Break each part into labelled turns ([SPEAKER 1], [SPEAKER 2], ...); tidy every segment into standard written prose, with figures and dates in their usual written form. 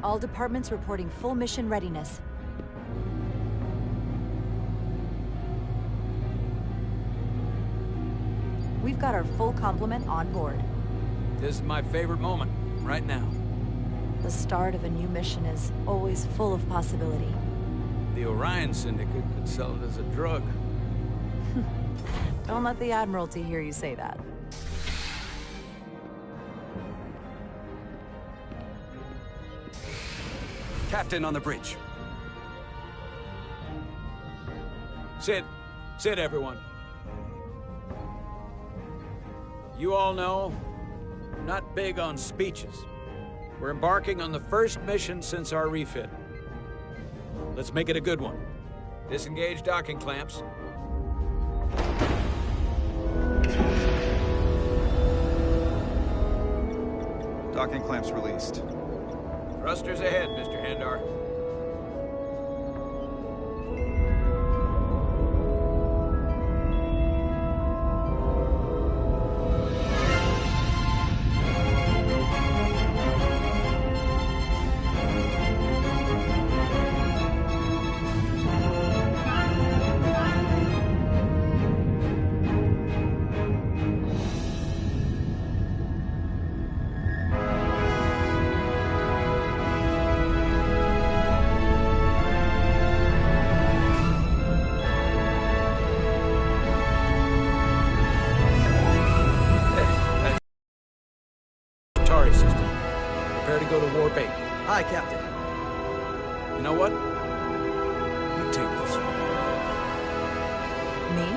[SPEAKER 1] All departments reporting full mission readiness. We've got our full complement on board.
[SPEAKER 2] This is my favorite moment, right now.
[SPEAKER 1] The start of a new mission is always full of possibility.
[SPEAKER 2] The Orion Syndicate could sell it as a drug.
[SPEAKER 1] Don't let the Admiralty hear you say that.
[SPEAKER 3] Captain on the bridge.
[SPEAKER 2] Sit. Sit, everyone. You all know, I'm not big on speeches. We're embarking on the first mission since our refit. Let's make it a good one. Disengage docking clamps.
[SPEAKER 3] Docking clamps released.
[SPEAKER 2] Thrusters ahead, Mr. Handar. Go to Warp 8.
[SPEAKER 4] Hi, Captain.
[SPEAKER 2] You know what? You take this one.
[SPEAKER 1] Me?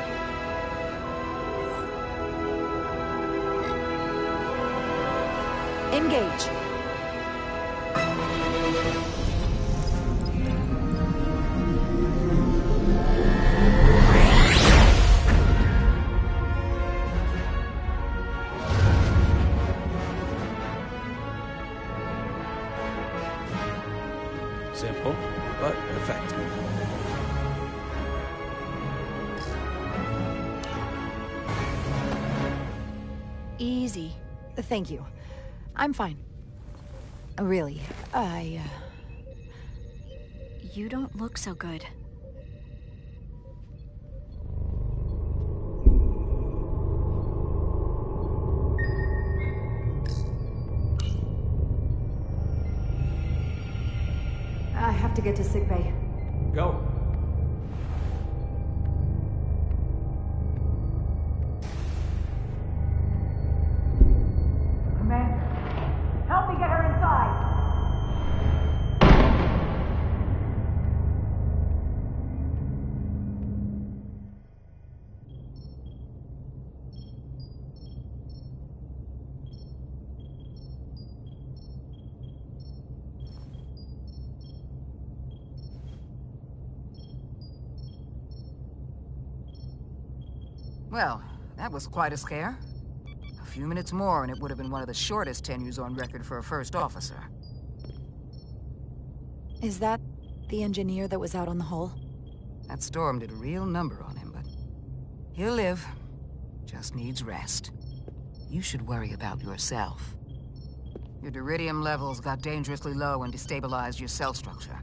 [SPEAKER 1] Engage.
[SPEAKER 2] Simple, but effective.
[SPEAKER 1] Easy. Thank you. I'm fine. Really,
[SPEAKER 5] You don't look so good.
[SPEAKER 1] I have to get to sickbay.
[SPEAKER 2] Go.
[SPEAKER 1] Commander, help me get her inside!
[SPEAKER 6] Well, that was quite a scare. A few minutes more and it would have been one of the shortest tenures on record for a first officer.
[SPEAKER 1] Is that the engineer that was out on the hull?
[SPEAKER 6] That storm did a real number on him, but he'll live. Just needs rest. You should worry about yourself. Your duridium levels got dangerously low and destabilized your cell structure.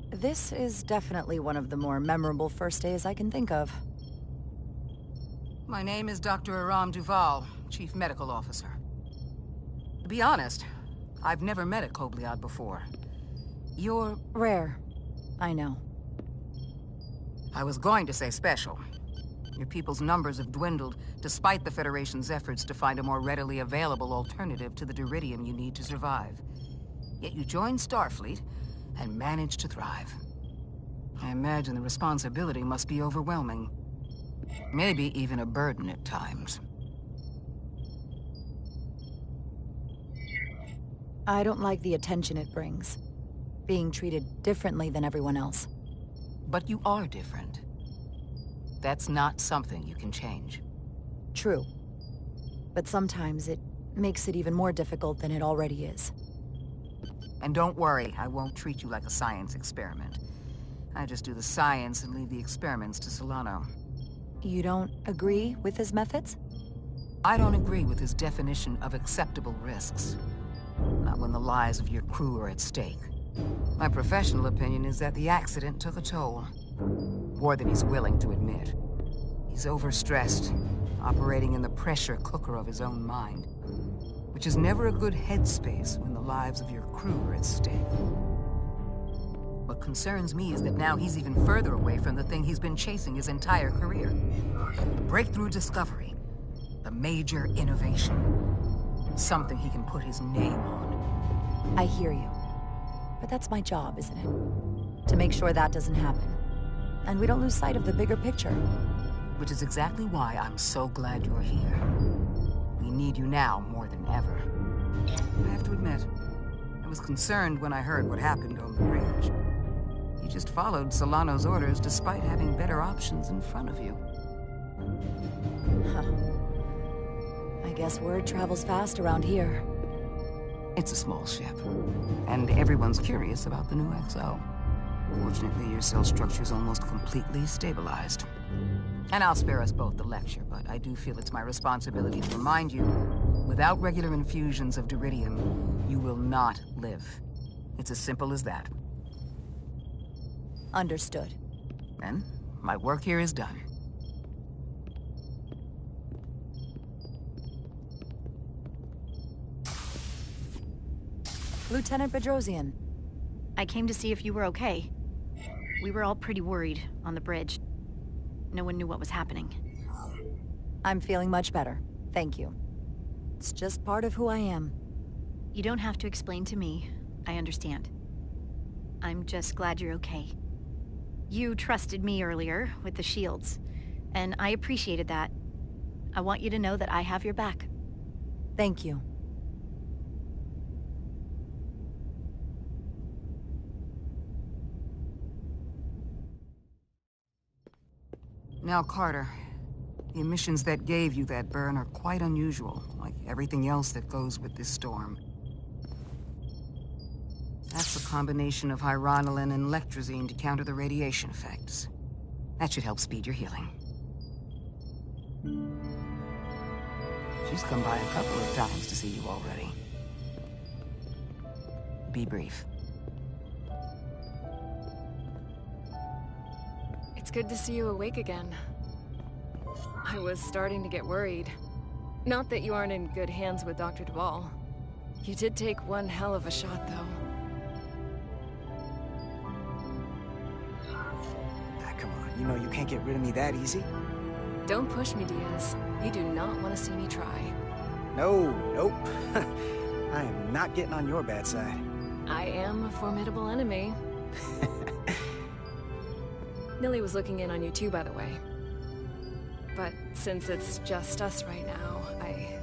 [SPEAKER 1] This is definitely one of the more memorable first days I can think of.
[SPEAKER 6] My name is Dr. Aram Duval, Chief Medical Officer. To be honest, I've never met a Kobliad before. You're
[SPEAKER 1] Rare. I know.
[SPEAKER 6] I was going to say special. Your people's numbers have dwindled, despite the Federation's efforts to find a more readily available alternative to the duridium you need to survive. Yet you joined Starfleet and managed to thrive. I imagine the responsibility must be overwhelming. Maybe even a burden at times.
[SPEAKER 1] I don't like the attention it brings. Being treated differently than everyone else.
[SPEAKER 6] But you are different. That's not something you can change.
[SPEAKER 1] True. But sometimes it makes it even more difficult than it already is.
[SPEAKER 6] And don't worry, I won't treat you like a science experiment. I just do the science and leave the experiments to Solano.
[SPEAKER 1] You don't agree with his methods?
[SPEAKER 6] I don't agree with his definition of acceptable risks. Not when the lives of your crew are at stake. My professional opinion is that the accident took a toll. More than he's willing to admit. He's overstressed, operating in the pressure cooker of his own mind, which is never a good headspace when the lives of your crew are at stake. What concerns me is that now he's even further away from the thing he's been chasing his entire career. The breakthrough discovery. The major innovation. Something he can put his name on.
[SPEAKER 1] I hear you. But that's my job, isn't it? To make sure that doesn't happen. And we don't lose sight of the bigger picture.
[SPEAKER 6] Which is exactly why I'm so glad you're here. We need you now more than ever. I have to admit, I was concerned when I heard what happened on the bridge. You just followed Solano's orders despite having better options in front of you.
[SPEAKER 1] Huh. I guess word travels fast around here.
[SPEAKER 6] It's a small ship, and everyone's curious about the new XO. Fortunately, your cell structure's almost completely stabilized. And I'll spare us both the lecture, but I do feel it's my responsibility to remind you, without regular infusions of Duridium, you will not live. It's as simple as that.
[SPEAKER 1] Understood.
[SPEAKER 6] Then, my work here is done.
[SPEAKER 1] Lieutenant Bedrosian.
[SPEAKER 5] I came to see if you were okay. We were all pretty worried on the bridge. No one knew what was happening.
[SPEAKER 1] I'm feeling much better. Thank you. It's just part of who I am.
[SPEAKER 5] You don't have to explain to me. I understand. I'm just glad you're okay. You trusted me earlier with the shields, and I appreciated that. I want you to know that I have your back.
[SPEAKER 1] Thank you.
[SPEAKER 6] Now, Carter, the emissions that gave you that burn are quite unusual, like everything else that goes with this storm. That's a combination of hyronolin and lectrazine to counter the radiation effects. That should help speed your healing. She's come by a couple of times to see you already. Be brief.
[SPEAKER 4] It's good to see you awake again. I was starting to get worried. Not that you aren't in good hands with Dr. Duvall. You did take one hell of a shot, though.
[SPEAKER 7] Come on, you know you can't get rid of me that easy.
[SPEAKER 4] Don't push me, Diaz. You do not want to see me try.
[SPEAKER 7] No, nope. I am not getting on your bad side.
[SPEAKER 4] I am a formidable enemy. Millie was looking in on you too, by the way. But since it's just us right now, I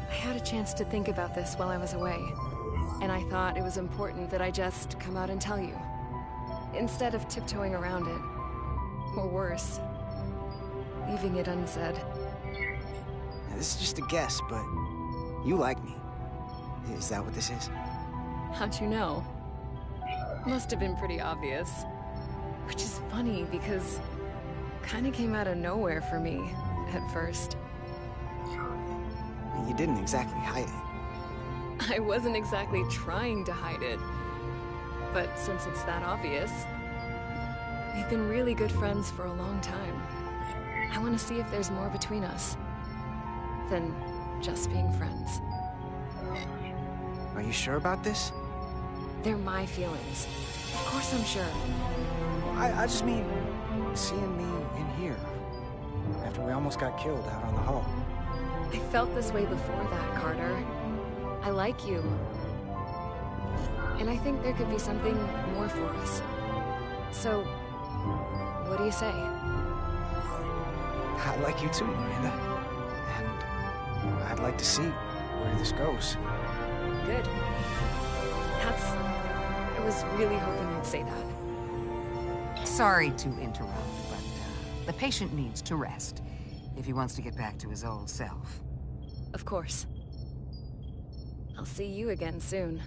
[SPEAKER 4] had a chance to think about this while I was away. And I thought it was important that I just come out and tell you. Instead of tiptoeing around it. Or worse, leaving it unsaid.
[SPEAKER 7] Now, this is just a guess, but you like me. Is that what this is?
[SPEAKER 4] How'd you know? Must have been pretty obvious. Which is funny, because kinda came out of nowhere for me, at first.
[SPEAKER 7] You didn't exactly hide it.
[SPEAKER 4] I wasn't exactly trying to hide it. But since it's that obvious, we've been really good friends for a long time. I want to see if there's more between us than just being friends.
[SPEAKER 7] Are you sure about this?
[SPEAKER 4] They're my feelings. Of course I'm sure.
[SPEAKER 7] I just mean, seeing me in here, after we almost got killed out on the hull.
[SPEAKER 4] I felt this way before that, Carter. I like you. And I think there could be something more for us. So, what do you say?
[SPEAKER 7] I like you too, Miranda. And I'd like to see where this goes.
[SPEAKER 4] Good. I was really hoping you'd say that.
[SPEAKER 6] Sorry to interrupt, but the patient needs to rest if he wants to get back to his old self.
[SPEAKER 4] Of course. I'll see you again soon.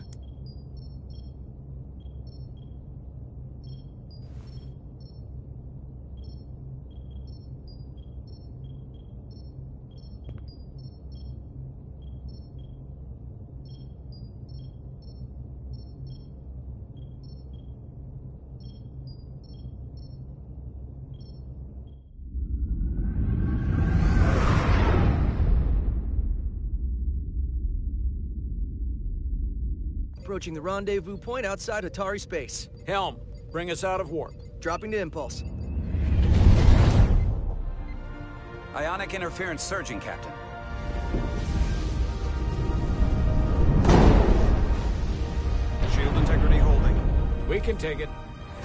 [SPEAKER 8] approaching the rendezvous point outside Atari space.
[SPEAKER 2] Helm, bring us out of warp.
[SPEAKER 8] Dropping to impulse.
[SPEAKER 3] Ionic interference surging, Captain. Shield integrity holding.
[SPEAKER 2] We can take it.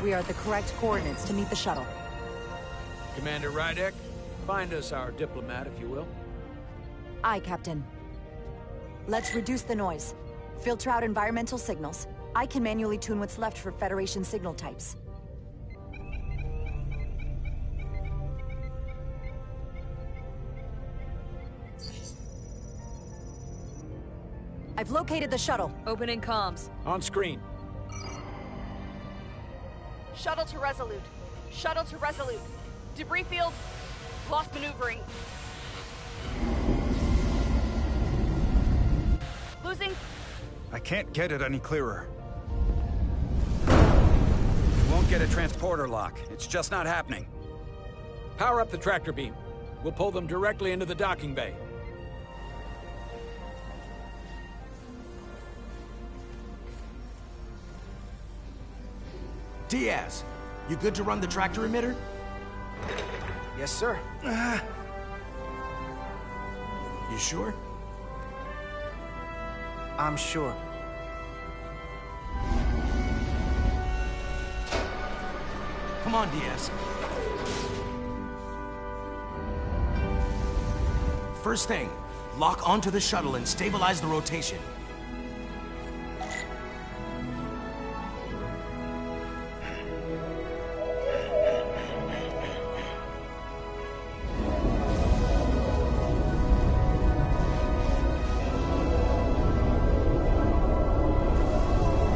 [SPEAKER 1] We are at the correct coordinates to meet the shuttle.
[SPEAKER 2] Commander Rydek, find us our diplomat, if you will.
[SPEAKER 1] Aye, Captain. Let's reduce the noise. Filter out environmental signals. I can manually tune what's left for Federation signal types. I've located the shuttle.
[SPEAKER 4] Opening comms.
[SPEAKER 2] On screen.
[SPEAKER 9] Shuttle to Resolute. Shuttle to Resolute. Debris field. Lost maneuvering. Losing.
[SPEAKER 3] I can't get it any clearer. We won't get a transporter lock. It's just not happening.
[SPEAKER 2] Power up the tractor beam. We'll pull them directly into the docking bay.
[SPEAKER 10] Diaz, you good to run the tractor emitter?
[SPEAKER 7] Yes, sir.
[SPEAKER 10] You sure?
[SPEAKER 7] I'm sure.
[SPEAKER 10] Come on, Diaz. First thing, lock onto the shuttle and stabilize the rotation.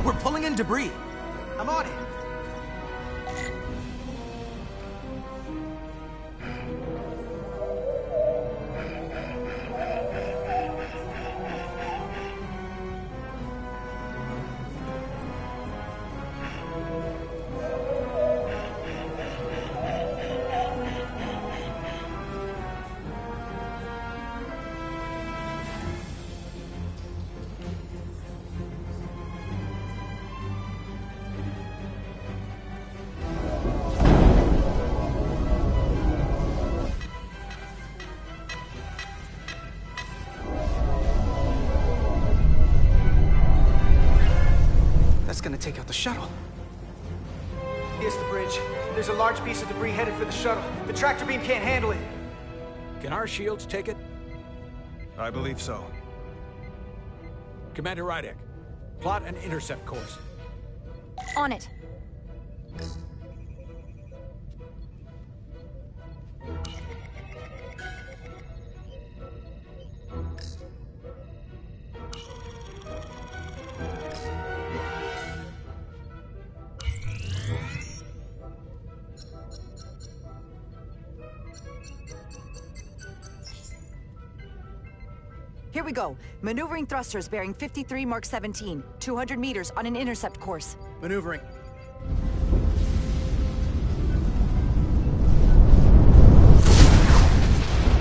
[SPEAKER 10] We're pulling in debris.
[SPEAKER 7] I'm on it. That's gonna take out the shuttle. Here's the bridge. There's a large piece of debris headed for the shuttle. The tractor beam can't handle it.
[SPEAKER 2] Can our shields take it?
[SPEAKER 3] I believe so.
[SPEAKER 2] Commander Rydek, plot an intercept course.
[SPEAKER 1] On it. Here we go. Maneuvering thrusters bearing 53 Mark 17, 200 meters on an intercept course.
[SPEAKER 8] Maneuvering.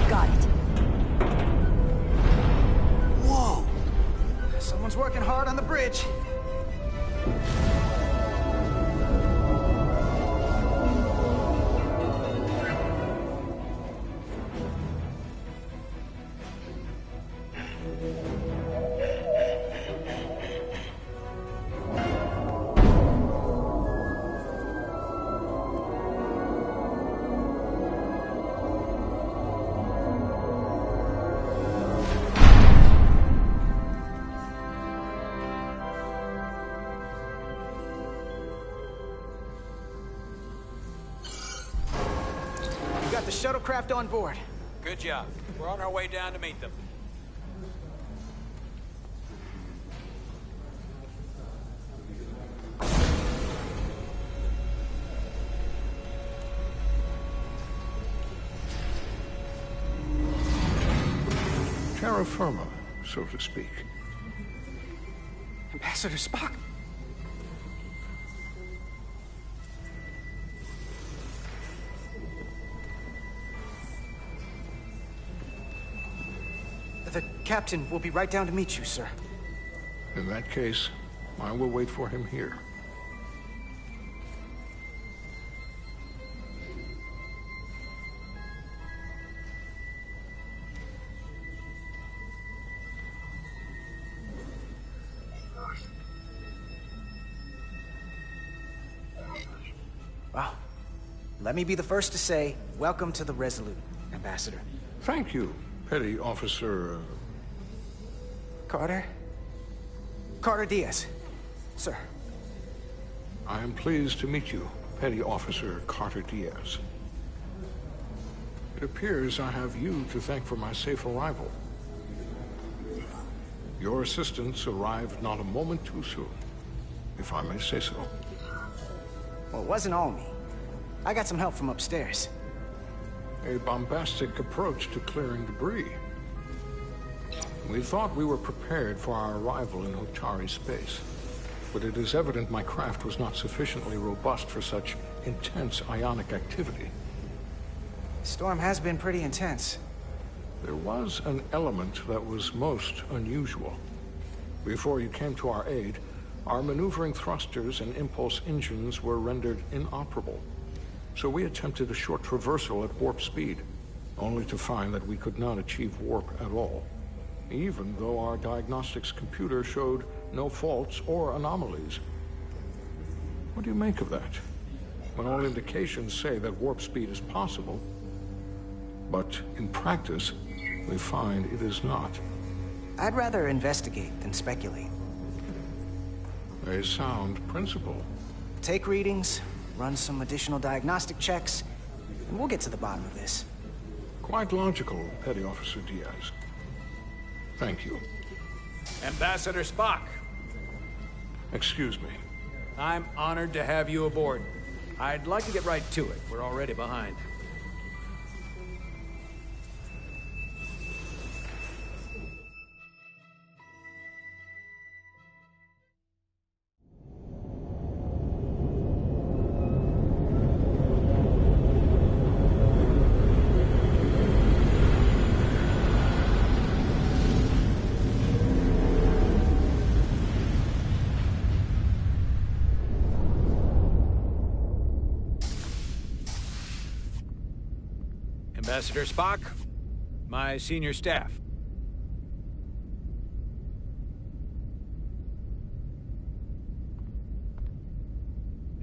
[SPEAKER 1] Got it.
[SPEAKER 7] Whoa! Someone's working hard on the bridge. Got the shuttlecraft on board.
[SPEAKER 2] Good job. We're on our way down to meet them.
[SPEAKER 11] Terra firma, so to speak.
[SPEAKER 7] Ambassador Spock. The captain will be right down to meet you, sir.
[SPEAKER 11] In that case, I will wait for him here.
[SPEAKER 7] Well, let me be the first to say, welcome to the Resolute, Ambassador.
[SPEAKER 11] Thank you, Petty Officer...
[SPEAKER 7] Carter? Carter Diaz, sir.
[SPEAKER 11] I am pleased to meet you, Petty Officer Carter Diaz. It appears I have you to thank for my safe arrival. Your assistance arrived not a moment too soon, if I may say so.
[SPEAKER 7] Well, it wasn't all me. I got some help from upstairs.
[SPEAKER 11] A bombastic approach to clearing debris. We thought we were prepared for our arrival in Hotari space, but it is evident my craft was not sufficiently robust for such intense ionic activity.
[SPEAKER 7] The storm has been pretty intense.
[SPEAKER 11] There was an element that was most unusual. Before you came to our aid, our maneuvering thrusters and impulse engines were rendered inoperable. So we attempted a short traversal at warp speed, only to find that we could not achieve warp at all, even though our diagnostics computer showed no faults or anomalies. What do you make of that? When all indications say that warp speed is possible, but in practice, we find it is not.
[SPEAKER 7] I'd rather investigate than speculate.
[SPEAKER 11] A sound principle.
[SPEAKER 7] Take readings, run some additional diagnostic checks, and we'll get to the bottom of this.
[SPEAKER 11] Quite logical, Petty Officer Diaz. Thank you.
[SPEAKER 2] Ambassador Spock.
[SPEAKER 11] Excuse me.
[SPEAKER 2] I'm honored to have you aboard. I'd like to get right to it. We're already behind. Ambassador Spock, my senior staff.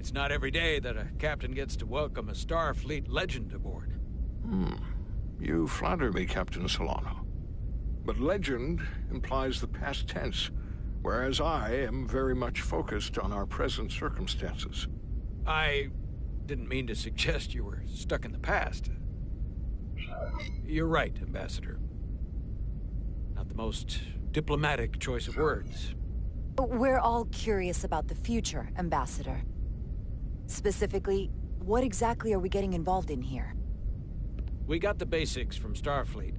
[SPEAKER 2] It's not every day that a captain gets to welcome a Starfleet legend aboard.
[SPEAKER 11] You flatter me, Captain Solano. But legend implies the past tense, whereas I am very much focused on our present circumstances.
[SPEAKER 2] I didn't mean to suggest you were stuck in the past. You're right, Ambassador. Not the most diplomatic choice of words.
[SPEAKER 1] We're all curious about the future, Ambassador. Specifically, what exactly are we getting involved in here?
[SPEAKER 2] We got the basics from Starfleet.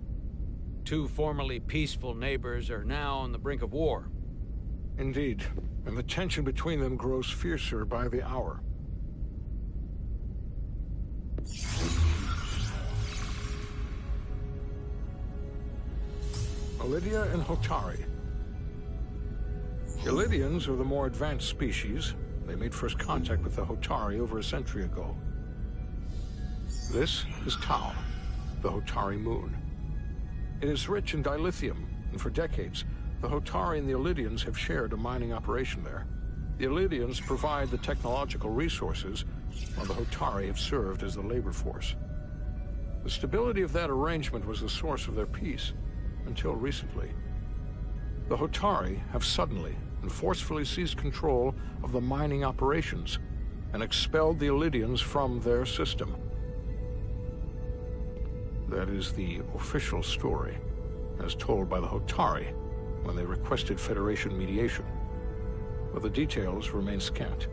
[SPEAKER 2] Two formerly peaceful neighbors are now on the brink of war.
[SPEAKER 11] Indeed, and the tension between them grows fiercer by the hour. Lydia and Hotari. The Lydians are the more advanced species. They made first contact with the Hotari over a century ago. This is Tau, the Hotari moon. It is rich in dilithium, and for decades, the Hotari and the Lydians have shared a mining operation there. The Lydians provide the technological resources, while the Hotari have served as the labor force. The stability of that arrangement was the source of their peace. Until recently. The Hotari have suddenly and forcefully seized control of the mining operations and expelled the Lydians from their system. That is the official story, as told by the Hotari when they requested Federation mediation. But the details remain scant.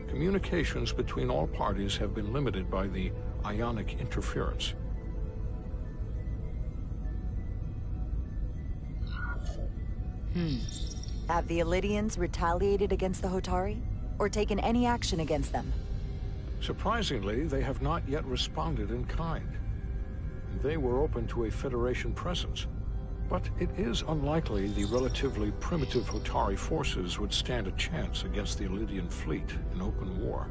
[SPEAKER 11] Communications between all parties have been limited by the ionic interference.
[SPEAKER 1] Have the Elydians retaliated against the Hotari? Or taken any action against them?
[SPEAKER 11] Surprisingly, they have not yet responded in kind. They were open to a Federation presence. But it is unlikely the relatively primitive Hotari forces would stand a chance against the Elydian fleet in open war.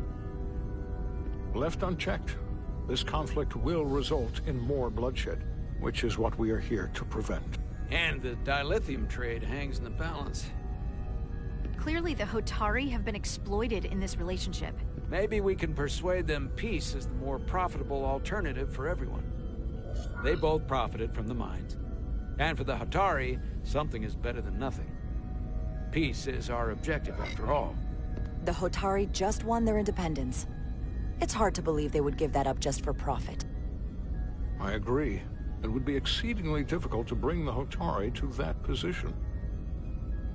[SPEAKER 11] Left unchecked, this conflict will result in more bloodshed, which is what we are here to prevent.
[SPEAKER 2] And the dilithium trade hangs in the balance.
[SPEAKER 5] Clearly the Hotari have been exploited in this relationship.
[SPEAKER 2] Maybe we can persuade them peace is the more profitable alternative for everyone. They both profited from the mines. And for the Hotari, something is better than nothing. Peace is our objective, after all.
[SPEAKER 1] The Hotari just won their independence. It's hard to believe they would give that up just for profit.
[SPEAKER 11] I agree. It would be exceedingly difficult to bring the Hotari to that position.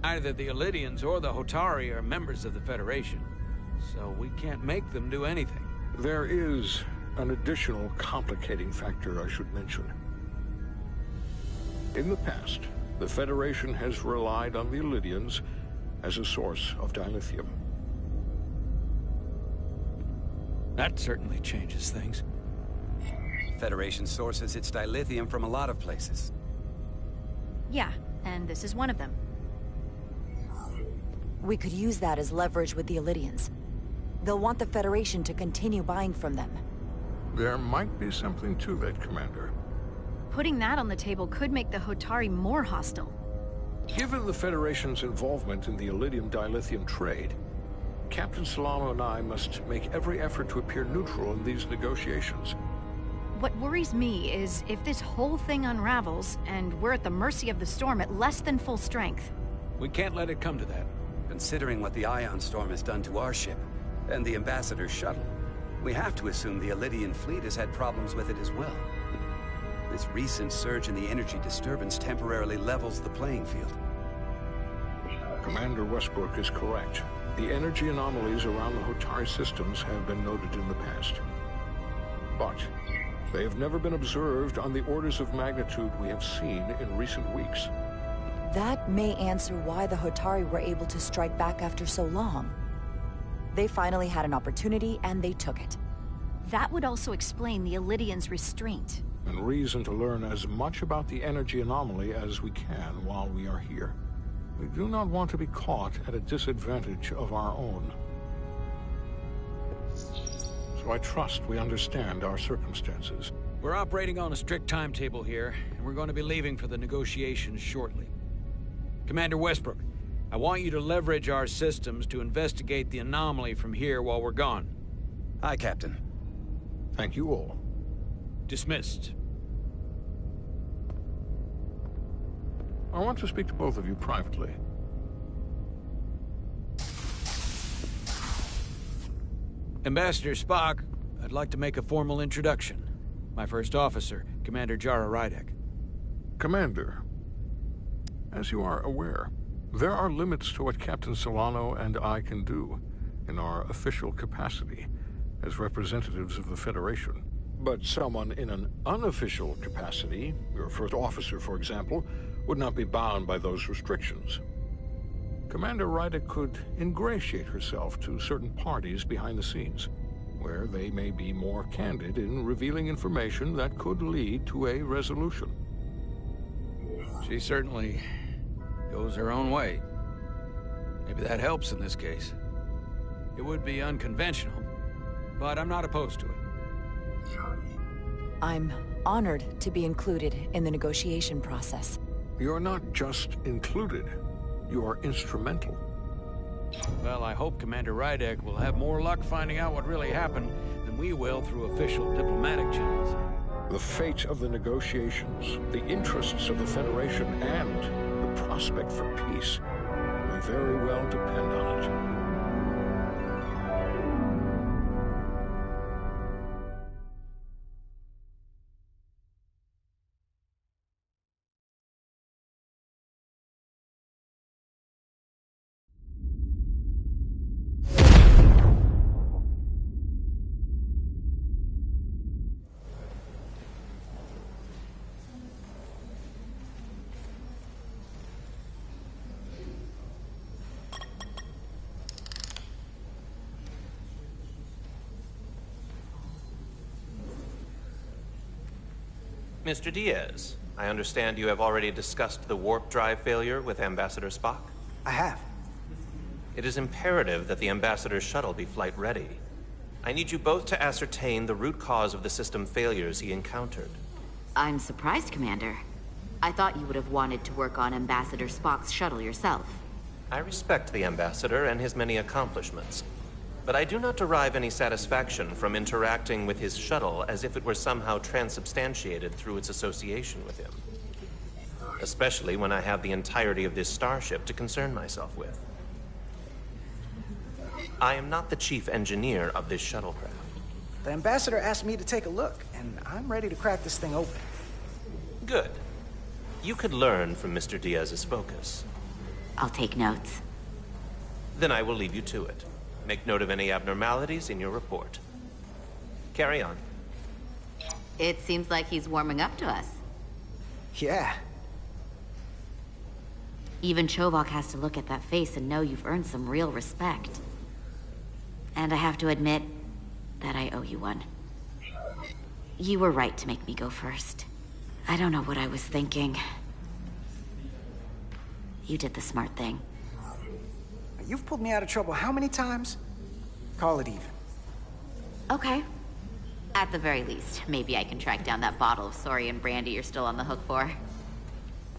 [SPEAKER 2] Neither the Elydians or the Hotari are members of the Federation, so we can't make them do anything.
[SPEAKER 11] There is an additional complicating factor I should mention. In the past, the Federation has relied on the Elydians as a source of dilithium.
[SPEAKER 2] That certainly changes things.
[SPEAKER 3] Federation sources its dilithium from a lot of places.
[SPEAKER 5] Yeah, and this is one of them.
[SPEAKER 1] We could use that as leverage with the Elydians. They'll want the Federation to continue buying from them.
[SPEAKER 11] There might be something to that, Commander.
[SPEAKER 5] Putting that on the table could make the Hotari more hostile.
[SPEAKER 11] Given the Federation's involvement in the Elydium dilithium trade, Captain Solano and I must make every effort to appear neutral in these negotiations.
[SPEAKER 5] What worries me is if this whole thing unravels, and we're at the mercy of the storm at less than full strength.
[SPEAKER 2] We can't let it come to that.
[SPEAKER 3] Considering what the Ion Storm has done to our ship, and the Ambassador's shuttle, we have to assume the Elydian fleet has had problems with it as well. This recent surge in the energy disturbance temporarily levels the playing field.
[SPEAKER 11] Commander Westbrook is correct. The energy anomalies around the Hotari systems have been noted in the past. But they have never been observed on the orders of magnitude we have seen in recent weeks.
[SPEAKER 1] That may answer why the Hotari were able to strike back after so long. They finally had an opportunity, and they took it.
[SPEAKER 5] That would also explain the Elydians' restraint.
[SPEAKER 11] And reason to learn as much about the energy anomaly as we can while we are here. We do not want to be caught at a disadvantage of our own. So I trust we understand our circumstances.
[SPEAKER 2] We're operating on a strict timetable here, and we're going to be leaving for the negotiations shortly. Commander Westbrook, I want you to leverage our systems to investigate the anomaly from here while we're gone.
[SPEAKER 3] Aye, Captain.
[SPEAKER 11] Thank you all.
[SPEAKER 2] Dismissed.
[SPEAKER 11] I want to speak to both of you privately.
[SPEAKER 2] Ambassador Spock, I'd like to make a formal introduction. My first officer, Commander Jara Rydek.
[SPEAKER 11] Commander, as you are aware, there are limits to what Captain Solano and I can do in our official capacity as representatives of the Federation. But someone in an unofficial capacity, your first officer, for example, would not be bound by those restrictions. Commander Rydek could ingratiate herself to certain parties behind the scenes, where they may be more candid in revealing information that could lead to a resolution.
[SPEAKER 2] She certainly goes her own way. Maybe that helps in this case. It would be unconventional, but I'm not opposed to it.
[SPEAKER 1] I'm honored to be included in the negotiation process.
[SPEAKER 11] You're not just included, you are instrumental.
[SPEAKER 2] Well, I hope Commander Rydek will have more luck finding out what really happened than we will through official diplomatic channels.
[SPEAKER 11] The fate of the negotiations, the interests of the Federation, and the prospect for peace may very well depend on it.
[SPEAKER 12] Mr. Diaz, I understand you have already discussed the warp drive failure with Ambassador Spock?
[SPEAKER 7] I have.
[SPEAKER 12] It is imperative that the Ambassador's shuttle be flight ready. I need you both to ascertain the root cause of the system failures he encountered.
[SPEAKER 13] I'm surprised, Commander. I thought you would have wanted to work on Ambassador Spock's shuttle yourself.
[SPEAKER 12] I respect the Ambassador and his many accomplishments, but I do not derive any satisfaction from interacting with his shuttle as if it were somehow transubstantiated through its association with him. Especially when I have the entirety of this starship to concern myself with. I am not the chief engineer of this shuttlecraft.
[SPEAKER 7] The Ambassador asked me to take a look, and I'm ready to crack this thing open.
[SPEAKER 12] Good. You could learn from Mr. Diaz's focus.
[SPEAKER 13] I'll take notes.
[SPEAKER 12] Then I will leave you to it. Make note of any abnormalities in your report. Carry on.
[SPEAKER 13] It seems like he's warming up to us.
[SPEAKER 7] Yeah.
[SPEAKER 13] Even Chovok has to look at that face and know you've earned some real respect. And I have to admit that I owe you one. You were right to make me go first. I don't know what I was thinking. You did the smart thing.
[SPEAKER 7] You've pulled me out of trouble how many times? Call it even.
[SPEAKER 13] Okay. At the very least, maybe I can track down that bottle of Saurian brandy you're still on the hook for.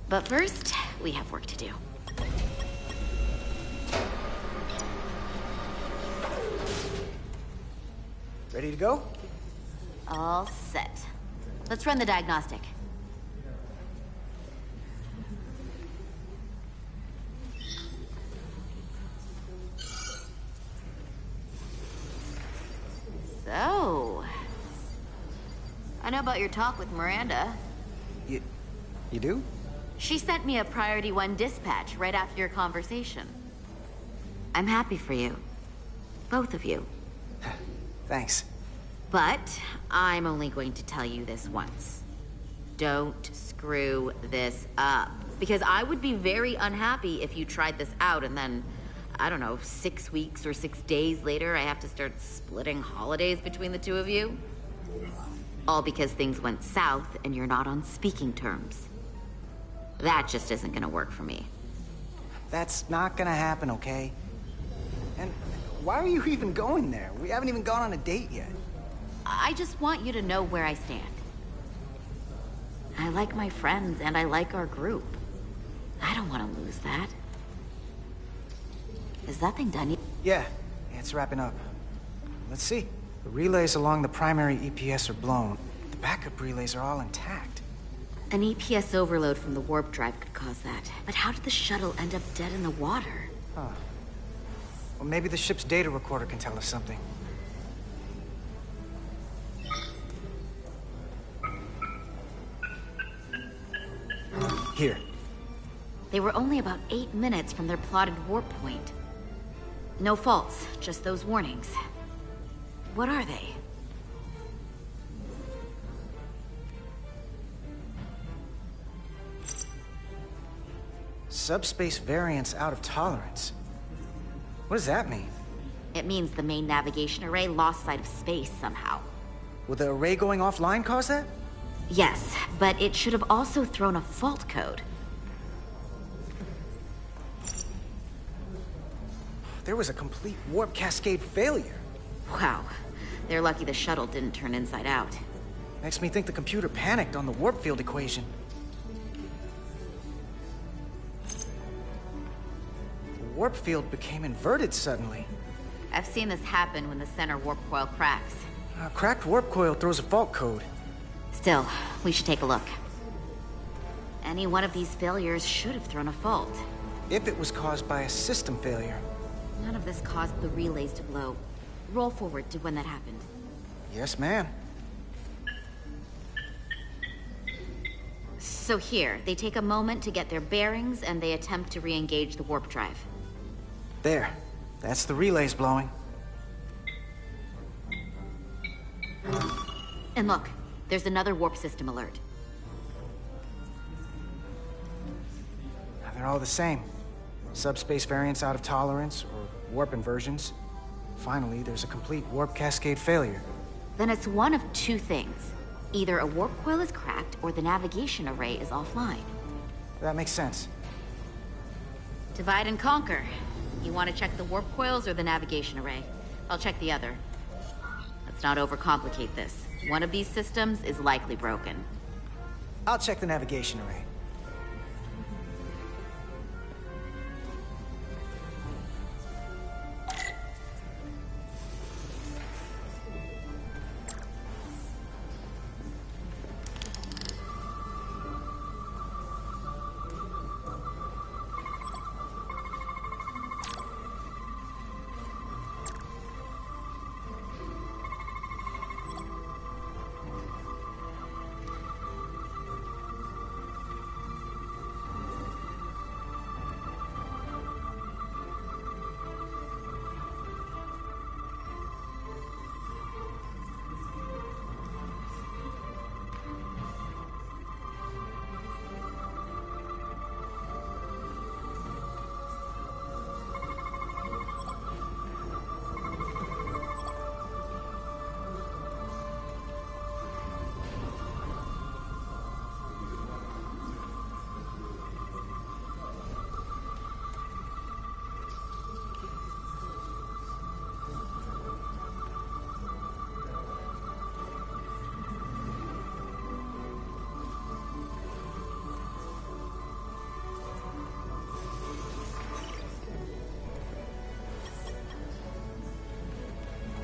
[SPEAKER 13] But first, we have work to do.
[SPEAKER 7] Ready to go?
[SPEAKER 13] All set. Let's run the diagnostic. So... I know about your talk with Miranda.
[SPEAKER 7] You do?
[SPEAKER 13] She sent me a Priority 1 dispatch right after your conversation. I'm happy for you. Both of you.
[SPEAKER 7] Thanks.
[SPEAKER 13] But I'm only going to tell you this once. Don't screw this up. Because I would be very unhappy if you tried this out and then, I don't know, 6 weeks or 6 days later, I have to start splitting holidays between the two of you. All because things went south and you're not on speaking terms. That just isn't gonna work for me.
[SPEAKER 7] That's not gonna happen, okay? And why are you even going there? We haven't even gone on a date yet.
[SPEAKER 13] I just want you to know where I stand. I like my friends and I like our group. I don't want to lose that. Is that thing done yet?
[SPEAKER 7] Yeah, it's wrapping up. Let's see. The relays along the primary EPS are blown. The backup relays are all intact.
[SPEAKER 13] An EPS overload from the warp drive could cause that. But how did the shuttle end up dead in the water?
[SPEAKER 7] Huh. Well, maybe the ship's data recorder can tell us something. Here.
[SPEAKER 13] They were only about 8 minutes from their plotted warp point. No faults, just those warnings. What are they?
[SPEAKER 7] Subspace variance out of tolerance. What does that mean?
[SPEAKER 13] It means the main navigation array lost sight of space somehow.
[SPEAKER 7] Will the array going offline cause that?
[SPEAKER 13] Yes, but it should have also thrown a fault code.
[SPEAKER 7] There was a complete warp cascade failure.
[SPEAKER 13] Wow. They're lucky the shuttle didn't turn inside out.
[SPEAKER 7] Makes me think the computer panicked on the warp field equation. The warp field became inverted suddenly.
[SPEAKER 13] I've seen this happen when the center warp coil cracks.
[SPEAKER 7] A cracked warp coil throws a fault code.
[SPEAKER 13] Still, we should take a look. Any one of these failures should have thrown a fault.
[SPEAKER 7] If it was caused by a system failure.
[SPEAKER 13] None of this caused the relays to blow. Roll forward to when that happened.
[SPEAKER 7] Yes, ma'am.
[SPEAKER 13] So here, they take a moment to get their bearings and they attempt to re-engage the warp drive.
[SPEAKER 7] There. That's the relays blowing.
[SPEAKER 13] And look, there's another warp system alert.
[SPEAKER 7] They're all the same. Subspace variance out of tolerance, or warp inversions. Finally, there's a complete warp cascade failure.
[SPEAKER 13] Then it's one of two things. Either a warp coil is cracked or the navigation array is offline.
[SPEAKER 7] That makes sense.
[SPEAKER 13] Divide and conquer. You want to check the warp coils or the navigation array? I'll check the other. Let's not overcomplicate this. One of these systems is likely broken.
[SPEAKER 7] I'll check the navigation array.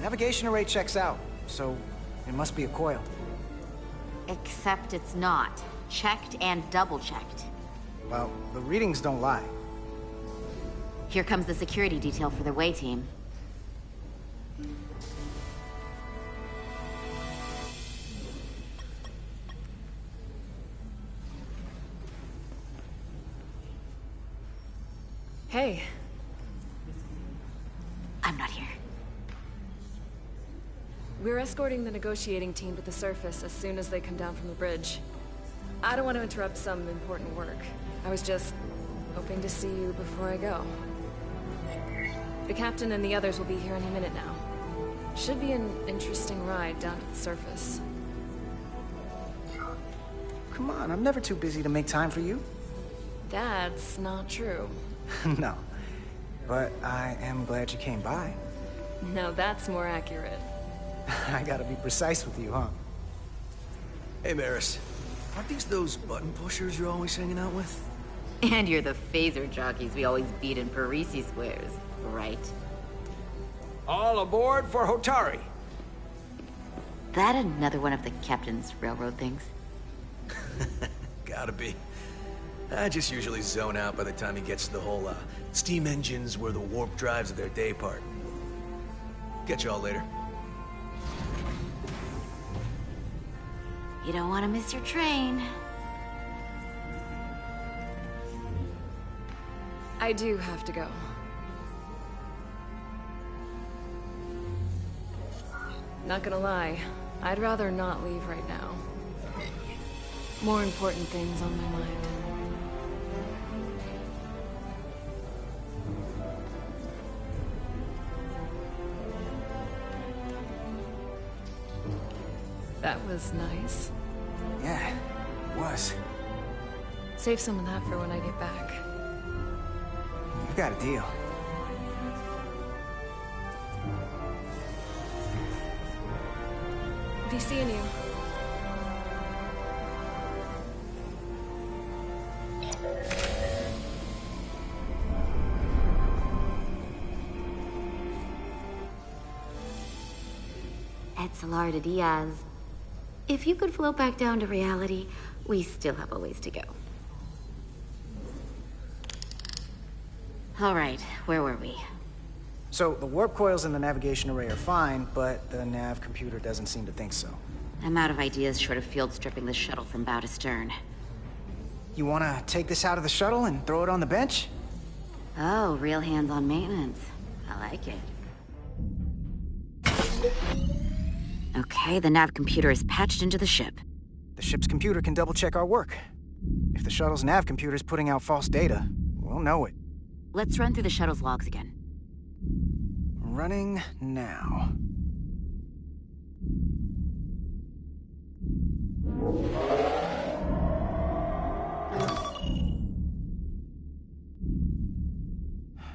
[SPEAKER 7] Navigation array checks out, so it must be a coil.
[SPEAKER 13] Except it's not. Checked and double-checked.
[SPEAKER 7] Well, the readings don't lie.
[SPEAKER 13] Here comes the security detail for the way team.
[SPEAKER 4] Hey.
[SPEAKER 13] I'm not here.
[SPEAKER 4] We're escorting the negotiating team to the surface as soon as they come down from the bridge. I don't want to interrupt some important work. I was just hoping to see you before I go. The captain and the others will be here any minute now. Should be an interesting ride down to the surface.
[SPEAKER 7] Come on, I'm never too busy to make time for you.
[SPEAKER 4] That's not true.
[SPEAKER 7] No, but I am glad you came by.
[SPEAKER 4] No, that's more accurate.
[SPEAKER 7] I gotta be precise with you, huh?
[SPEAKER 8] Hey, Maris. Aren't these those button pushers you're always hanging out with?
[SPEAKER 13] And you're the phaser jockeys we always beat in Parisi squares, right?
[SPEAKER 2] All aboard for Hotari.
[SPEAKER 13] That another one of the captain's railroad things?
[SPEAKER 8] Gotta be. I just usually zone out by the time he gets to the whole, steam engines were the warp drives of their day part. Catch y'all later.
[SPEAKER 13] You don't want to miss your train.
[SPEAKER 4] I do have to go. Not gonna lie, I'd rather not leave right now. More important things on my mind. That was nice.
[SPEAKER 7] Yeah, it was.
[SPEAKER 4] Save some of that for when I get back.
[SPEAKER 7] You've got a deal.
[SPEAKER 4] Be seeing you.
[SPEAKER 13] Etzelar Diaz. If you could float back down to reality, we still have a ways to go. All right, where were we?
[SPEAKER 7] So, the warp coils in the navigation array are fine, but the nav computer doesn't seem to think so.
[SPEAKER 13] I'm out of ideas short of field stripping the shuttle from bow to stern.
[SPEAKER 7] You wanna take this out of the shuttle and throw it on the bench?
[SPEAKER 13] Oh, real hands-on maintenance. I like it. Okay, the nav computer is patched into the ship.
[SPEAKER 7] The ship's computer can double-check our work. If the shuttle's nav computer is putting out false data, we'll know it.
[SPEAKER 13] Let's run through the shuttle's logs again.
[SPEAKER 7] Running now.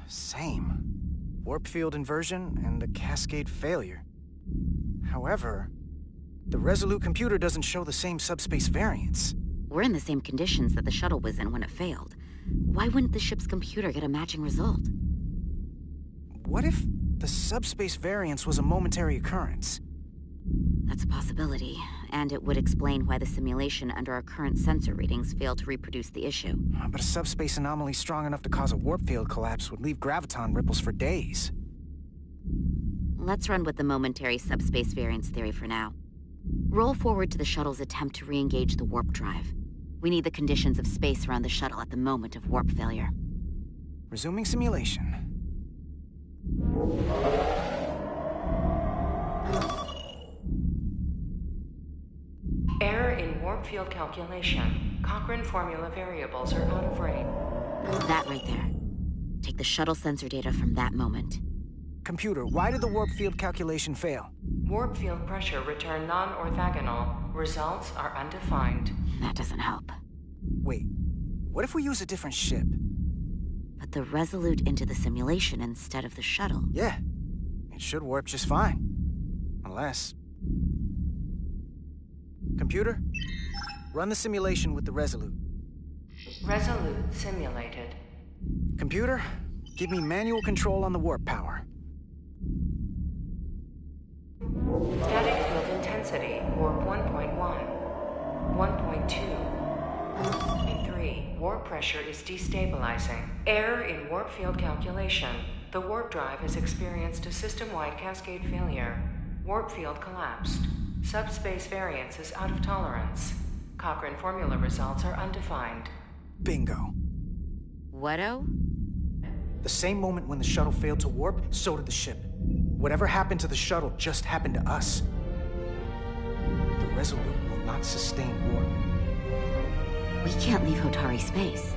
[SPEAKER 7] Same. Warp field inversion and a cascade failure. However, the Resolute computer doesn't show the same subspace variance.
[SPEAKER 13] We're in the same conditions that the shuttle was in when it failed. Why wouldn't the ship's computer get a matching result?
[SPEAKER 7] What if the subspace variance was a momentary occurrence?
[SPEAKER 13] That's a possibility, and it would explain why the simulation under our current sensor readings failed to reproduce the issue.
[SPEAKER 7] But a subspace anomaly strong enough to cause a warp field collapse would leave graviton ripples for days.
[SPEAKER 13] Let's run with the momentary subspace variance theory for now. Roll forward to the shuttle's attempt to re-engage the warp drive. We need the conditions of space around the shuttle at the moment of warp failure.
[SPEAKER 7] Resuming simulation.
[SPEAKER 14] Error in warp field calculation. Cochrane formula variables are out of range.
[SPEAKER 13] That right there. Take the shuttle sensor data from that moment.
[SPEAKER 7] Computer, why did the warp field calculation fail?
[SPEAKER 14] Warp field pressure returned non-orthogonal. Results are undefined.
[SPEAKER 13] That doesn't help.
[SPEAKER 7] Wait, what if we use a different ship?
[SPEAKER 13] Put the Resolute into the simulation instead of the shuttle.
[SPEAKER 7] Yeah, it should warp just fine. Unless... Computer, run the simulation with the Resolute.
[SPEAKER 14] Resolute simulated.
[SPEAKER 7] Computer, give me manual control on the warp power.
[SPEAKER 14] Static field intensity, warp 1.1. 1.2. 3. Warp pressure is destabilizing. Error in warp field calculation. The warp drive has experienced a system-wide cascade failure. Warp field collapsed. Subspace variance is out of tolerance. Cochrane formula results are undefined.
[SPEAKER 7] Bingo.
[SPEAKER 13] What-o?
[SPEAKER 7] The same moment when the shuttle failed to warp, so did the ship. Whatever happened to the shuttle just happened to us. The Resolute will not sustain warp.
[SPEAKER 13] We can't leave Hotari space.